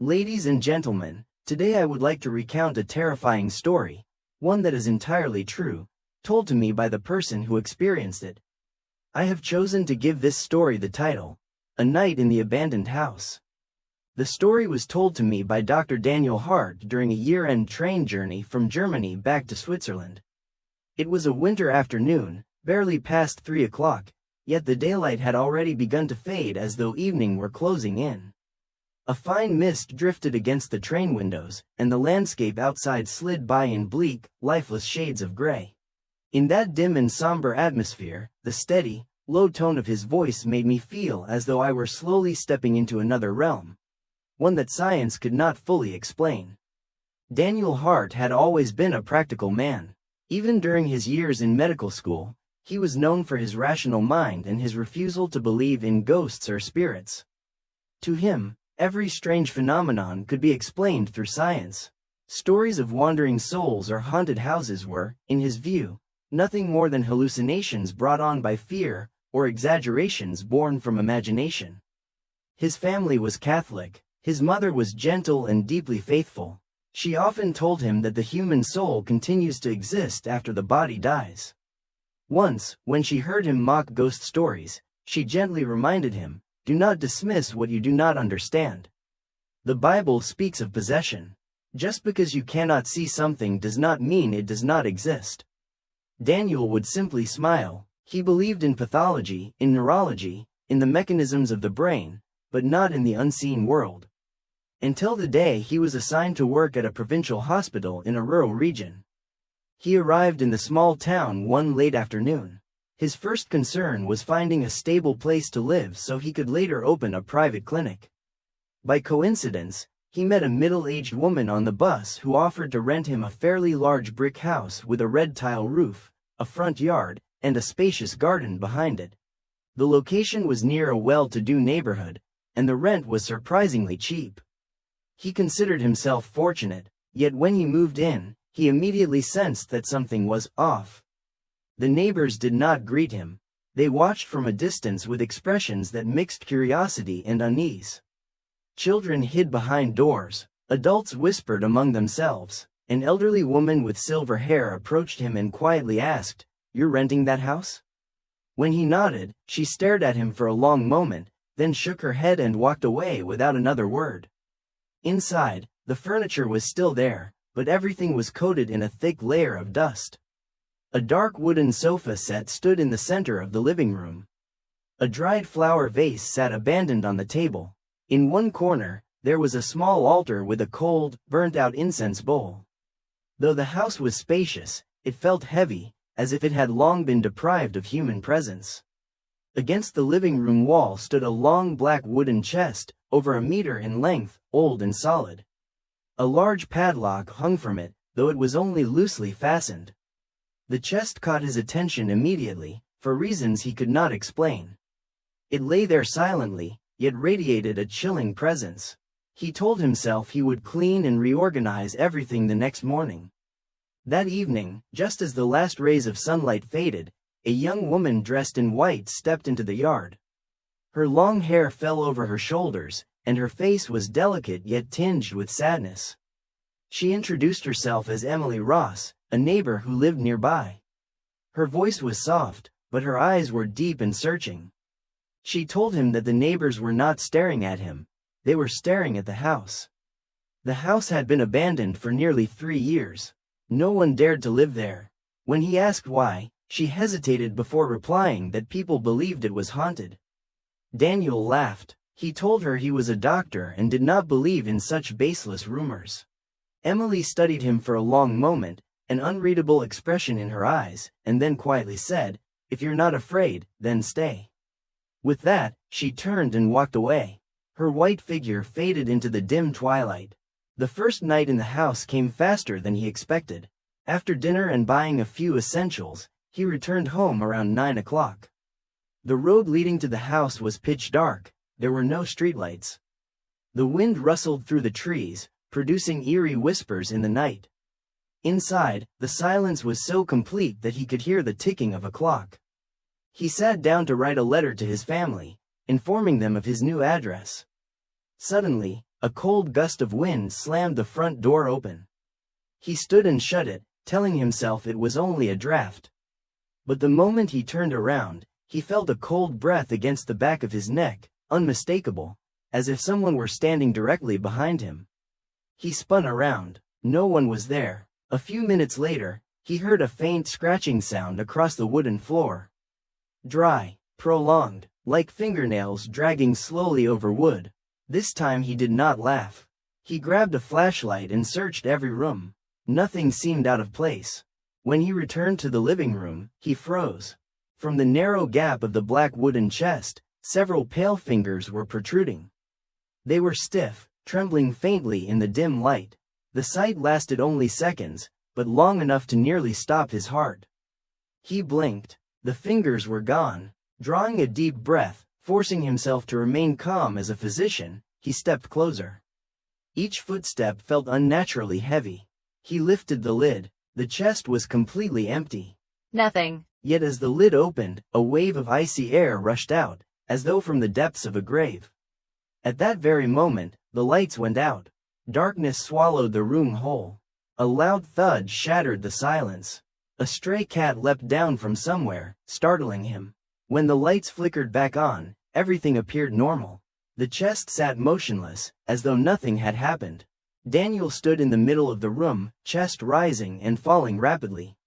Ladies and gentlemen, today I would like to recount a terrifying story, one that is entirely true, told to me by the person who experienced it. I have chosen to give this story the title, A Night in the Abandoned House. The story was told to me by Dr. Daniel Hart during a year-end train journey from Germany back to Switzerland. It was a winter afternoon, barely past 3 o'clock, yet the daylight had already begun to fade as though evening were closing in. A fine mist drifted against the train windows, and the landscape outside slid by in bleak, lifeless shades of gray. In that dim and somber atmosphere, the steady, low tone of his voice made me feel as though I were slowly stepping into another realm, one that science could not fully explain. Daniel Hart had always been a practical man. Even during his years in medical school, he was known for his rational mind and his refusal to believe in ghosts or spirits. To him, every strange phenomenon could be explained through science. Stories of wandering souls or haunted houses were, in his view, nothing more than hallucinations brought on by fear or exaggerations born from imagination. His family was Catholic. His mother was gentle and deeply faithful. She often told him that the human soul continues to exist after the body dies. Once, when she heard him mock ghost stories, she gently reminded him, "Do not dismiss what you do not understand. The Bible speaks of possession. Just because you cannot see something does not mean it does not exist." Daniel would simply smile. He believed in pathology, in neurology, in the mechanisms of the brain, but not in the unseen world. Until the day he was assigned to work at a provincial hospital in a rural region. He arrived in the small town one late afternoon. His first concern was finding a stable place to live so he could later open a private clinic. By coincidence, he met a middle-aged woman on the bus who offered to rent him a fairly large brick house with a red tile roof, a front yard, and a spacious garden behind it. The location was near a well-to-do neighborhood, and the rent was surprisingly cheap. He considered himself fortunate, yet when he moved in, he immediately sensed that something was off. The neighbors did not greet him. They watched from a distance with expressions that mixed curiosity and unease. Children hid behind doors. Adults whispered among themselves. An elderly woman with silver hair approached him and quietly asked, "You're renting that house?" When he nodded, she stared at him for a long moment, then shook her head and walked away without another word. Inside, the furniture was still there, but everything was coated in a thick layer of dust. A dark wooden sofa set stood in the center of the living room. A dried flower vase sat abandoned on the table. In one corner, there was a small altar with a cold, burnt-out incense bowl. Though the house was spacious, it felt heavy, as if it had long been deprived of human presence. Against the living room wall stood a long black wooden chest, over a meter in length, old and solid. A large padlock hung from it, though it was only loosely fastened. The chest caught his attention immediately, for reasons he could not explain. It lay there silently, yet radiated a chilling presence. He told himself he would clean and reorganize everything the next morning. That evening, just as the last rays of sunlight faded, a young woman dressed in white stepped into the yard. Her long hair fell over her shoulders, and her face was delicate yet tinged with sadness. She introduced herself as Emily Ross, a neighbor who lived nearby. Her voice was soft, but her eyes were deep and searching. She told him that the neighbors were not staring at him, they were staring at the house. The house had been abandoned for nearly 3 years. No one dared to live there. When he asked why, she hesitated before replying that people believed it was haunted. Daniel laughed. He told her he was a doctor and did not believe in such baseless rumors. Emily studied him for a long moment, an unreadable expression in her eyes, and then quietly said, "If you're not afraid, then stay." With that, she turned and walked away. Her white figure faded into the dim twilight. The first night in the house came faster than he expected. After dinner and buying a few essentials, he returned home around 9 o'clock. The road leading to the house was pitch dark. There were no streetlights. The wind rustled through the trees, producing eerie whispers in the night. Inside, the silence was so complete that he could hear the ticking of a clock. He sat down to write a letter to his family, informing them of his new address. Suddenly, A cold gust of wind slammed the front door open. He stood and shut it, telling himself it was only a draft. But the moment he turned around, he felt a cold breath against the back of his neck, unmistakable, as if someone were standing directly behind him. He spun around. No one was there. A few minutes later, he heard a faint scratching sound across the wooden floor. Dry, prolonged, like fingernails dragging slowly over wood. This time he did not laugh. He grabbed a flashlight and searched every room. Nothing seemed out of place. When he returned to the living room, he froze. From the narrow gap of the black wooden chest, several pale fingers were protruding. They were stiff, trembling faintly in the dim light. The sight lasted only seconds, but long enough to nearly stop his heart. He blinked. The fingers were gone. Drawing a deep breath, forcing himself to remain calm as a physician, he stepped closer. Each footstep felt unnaturally heavy. He lifted the lid. The chest was completely empty. Nothing. Yet as the lid opened, a wave of icy air rushed out, as though from the depths of a grave. At that very moment, the lights went out. Darkness swallowed the room whole. A loud thud shattered the silence. A stray cat leapt down from somewhere, startling him. When the lights flickered back on, everything appeared normal. The chest sat motionless, as though nothing had happened. Daniel stood in the middle of the room, chest rising and falling rapidly.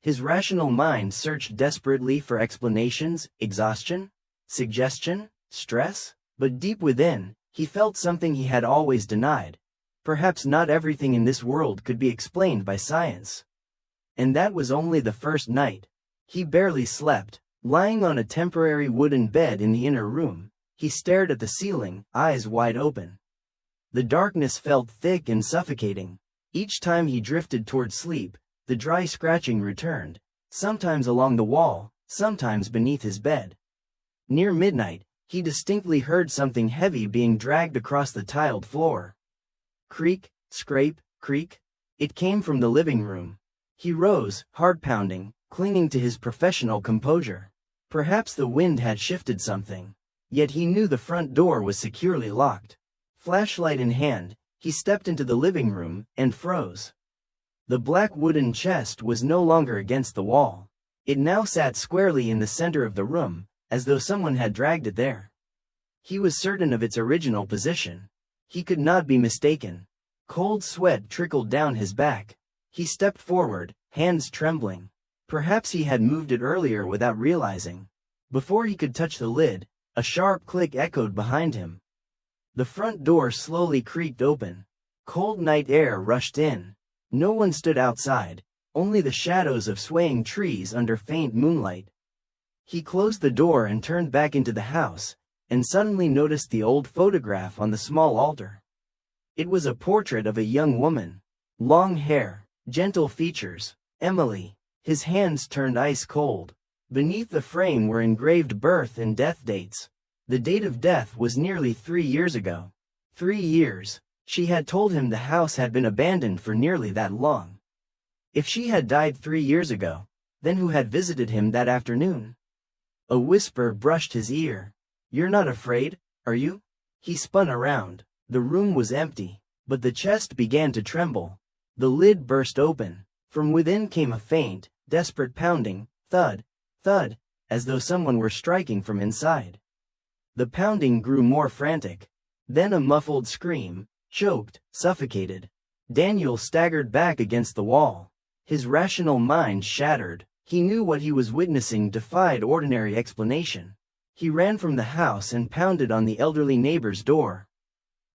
His rational mind searched desperately for explanations, exhaustion, suggestion, stress, but deep within, he felt something he had always denied. Perhaps not everything in this world could be explained by science. And that was only the first night. He barely slept. Lying on a temporary wooden bed in the inner room, he stared at the ceiling, eyes wide open. The darkness felt thick and suffocating. Each time he drifted toward sleep, the dry scratching returned, sometimes along the wall, sometimes beneath his bed. Near midnight, he distinctly heard something heavy being dragged across the tiled floor. Creak, scrape, creak. It came from the living room. He rose, heart pounding, clinging to his professional composure. Perhaps the wind had shifted something. Yet he knew the front door was securely locked. Flashlight in hand, he stepped into the living room and froze. The black wooden chest was no longer against the wall. It now sat squarely in the center of the room, as though someone had dragged it there. He was certain of its original position. He could not be mistaken. Cold sweat trickled down his back. He stepped forward, hands trembling. Perhaps he had moved it earlier without realizing. Before he could touch the lid, a sharp click echoed behind him. The front door slowly creaked open. Cold night air rushed in. No one stood outside, only the shadows of swaying trees under faint moonlight. He closed the door and turned back into the house, and suddenly noticed the old photograph on the small altar. It was a portrait of a young woman. Long hair, gentle features, Emily. His hands turned ice cold. Beneath the frame were engraved birth and death dates. The date of death was nearly 3 years ago. 3 years. She had told him the house had been abandoned for nearly that long. If she had died 3 years ago, then who had visited him that afternoon? A whisper brushed his ear. "You're not afraid, are you?" He spun around. The room was empty, but the chest began to tremble. The lid burst open. From within came a faint, desperate pounding, thud, thud, as though someone were striking from inside. The pounding grew more frantic. Then a muffled scream, choked, suffocated. Daniel staggered back against the wall. His rational mind shattered. He knew what he was witnessing defied ordinary explanation. He ran from the house and pounded on the elderly neighbor's door.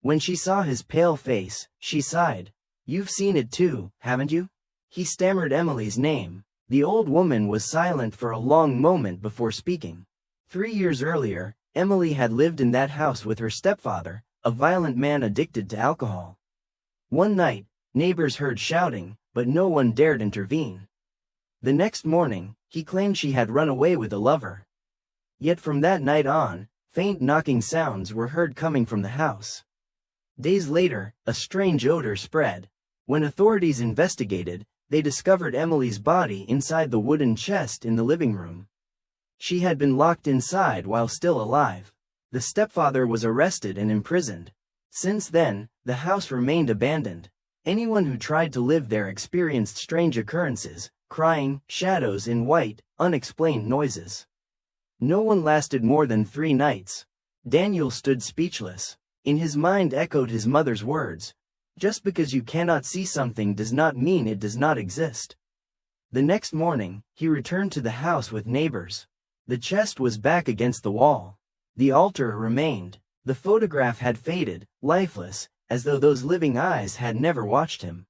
When she saw his pale face, she sighed. "You've seen it too, haven't you?" He stammered Emily's name. The old woman was silent for a long moment before speaking. 3 years earlier, Emily had lived in that house with her stepfather, a violent man addicted to alcohol. One night, neighbors heard shouting, but no one dared intervene. The next morning, he claimed she had run away with a lover. Yet from that night on, faint knocking sounds were heard coming from the house. Days later, a strange odor spread. When authorities investigated, they discovered Emily's body inside the wooden chest in the living room. She had been locked inside while still alive. The stepfather was arrested and imprisoned. Since then, the house remained abandoned. Anyone who tried to live there experienced strange occurrences, crying, shadows in white, unexplained noises. No one lasted more than 3 nights. Daniel stood speechless. In his mind echoed his mother's words. Just because you cannot see something does not mean it does not exist. The next morning, he returned to the house with neighbors. The chest was back against the wall. The altar remained. The photograph had faded, lifeless, as though those living eyes had never watched him.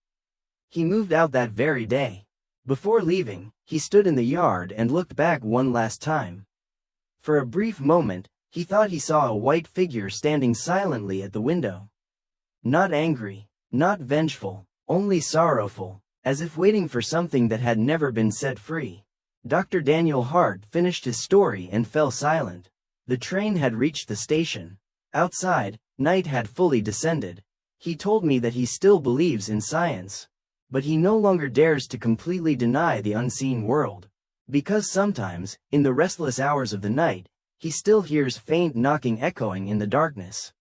He moved out that very day. Before leaving, he stood in the yard and looked back one last time. For a brief moment, he thought he saw a white figure standing silently at the window. Not angry, not vengeful, only sorrowful, as if waiting for something that had never been set free. Dr. Daniel Hart finished his story and fell silent. The train had reached the station. Outside, night had fully descended. He told me that he still believes in science. But he no longer dares to completely deny the unseen world. Because sometimes, in the restless hours of the night, he still hears faint knocking echoing in the darkness.